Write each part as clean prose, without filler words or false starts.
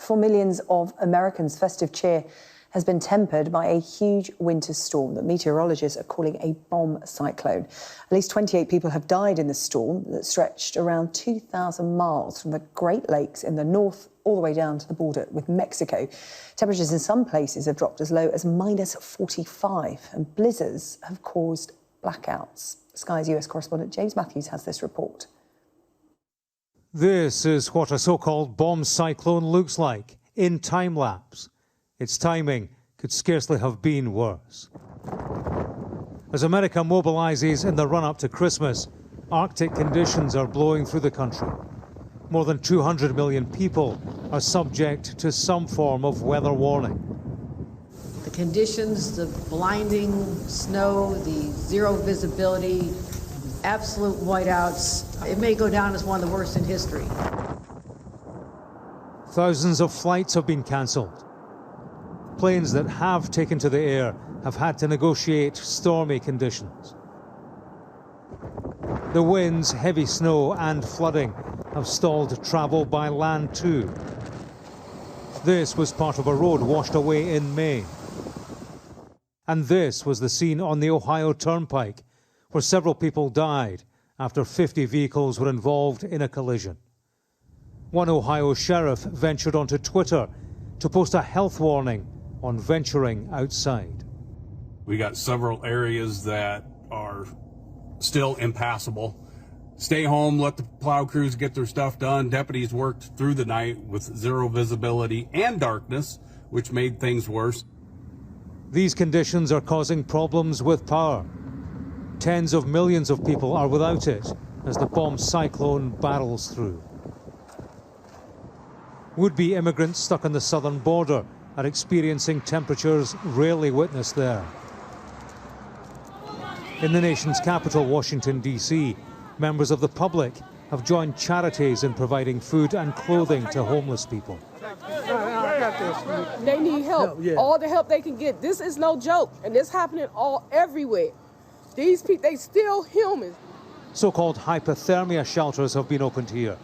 For millions of Americans, festive cheer has been tempered by a huge winter storm that meteorologists are calling a bomb cyclone. At least 28 people have died in the storm that stretched around 2,000 miles from the Great Lakes in the north all the way down to the border with Mexico. Temperatures in some places have dropped as low as -45, and blizzards have caused blackouts. Sky's US correspondent James Matthews has this report. This is what a so-called bomb cyclone looks like in time-lapse. Its timing could scarcely have been worse. As America mobilises in the run-up to Christmas, Arctic conditions are blowing through the country. More than 200 million people are subject to some form of weather warning. The conditions, the blinding snow, the zero visibility, absolute whiteouts, it may go down as one of the worst in history. Thousands of flights have been cancelled. Planes that have taken to the air have had to negotiate stormy conditions. The winds, heavy snow and flooding have stalled travel by land too. This was part of a road washed away in Maine. And this was the scene on the Ohio Turnpike, where several people died after 50 vehicles were involved in a collision. One Ohio sheriff ventured onto Twitter to post a health warning on venturing outside. We got several areas that are still impassable. Stay home, let the plow crews get their stuff done. Deputies worked through the night with zero visibility and darkness, which made things worse. These conditions are causing problems with power. Tens of millions of people are without it as the bomb cyclone barrels through. Would-be immigrants stuck on the southern border are experiencing temperatures rarely witnessed there. In the nation's capital, Washington, D.C., members of the public have joined charities in providing food and clothing to homeless people. They need help, all the help they can get. This is no joke, and it's happening everywhere. These people, they still human. So-called hypothermia shelters have been opened here.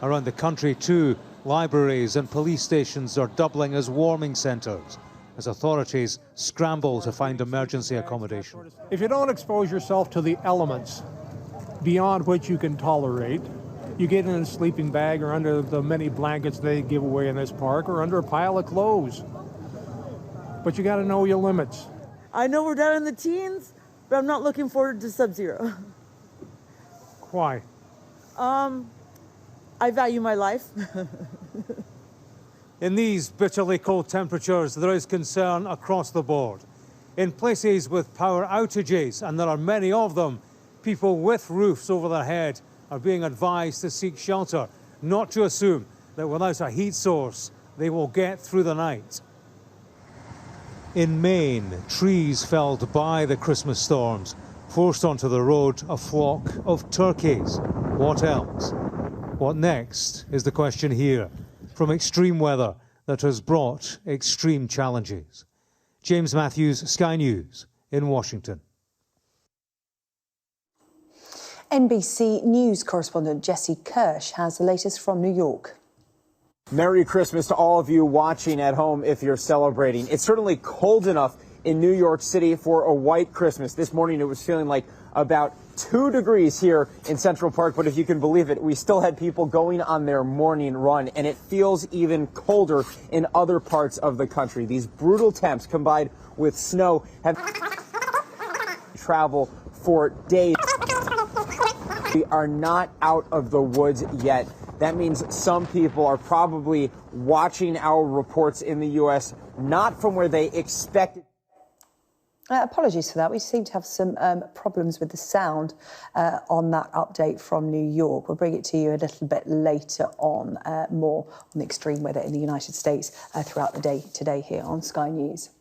Around the country, too, libraries and police stations are doubling as warming centres as authorities scramble to find emergency accommodation. If you don't expose yourself to the elements beyond which you can tolerate, you get in a sleeping bag or under the many blankets they give away in this park or under a pile of clothes. But you got to know your limits. I know we're down in the teens, but I'm not looking forward to sub-zero. Why? I value my life. In these bitterly cold temperatures, there is concern across the board. In places with power outages, and there are many of them, people with roofs over their head are being advised to seek shelter, not to assume that without a heat source, they will get through the night. In Maine, trees felled by the Christmas storms forced onto the road a flock of turkeys. What else? What next is the question here, from extreme weather that has brought extreme challenges. James Matthews, Sky News in Washington. NBC News correspondent Jesse Kirsch has the latest from New York. Merry Christmas to all of you watching at home if you're celebrating. It's certainly cold enough in New York City for a white Christmas. This morning it was feeling like about 2 degrees here in Central Park, but if you can believe it, we still had people going on their morning run, and it feels even colder in other parts of the country. These brutal temps combined with snow have travel for days. We are not out of the woods yet. That means some people are probably watching our reports in the U.S. not from where they expected. Apologies for that. We seem to have some problems with the sound on that update from New York. We'll bring it to you a little bit later on, more on the extreme weather in the United States throughout the day today here on Sky News.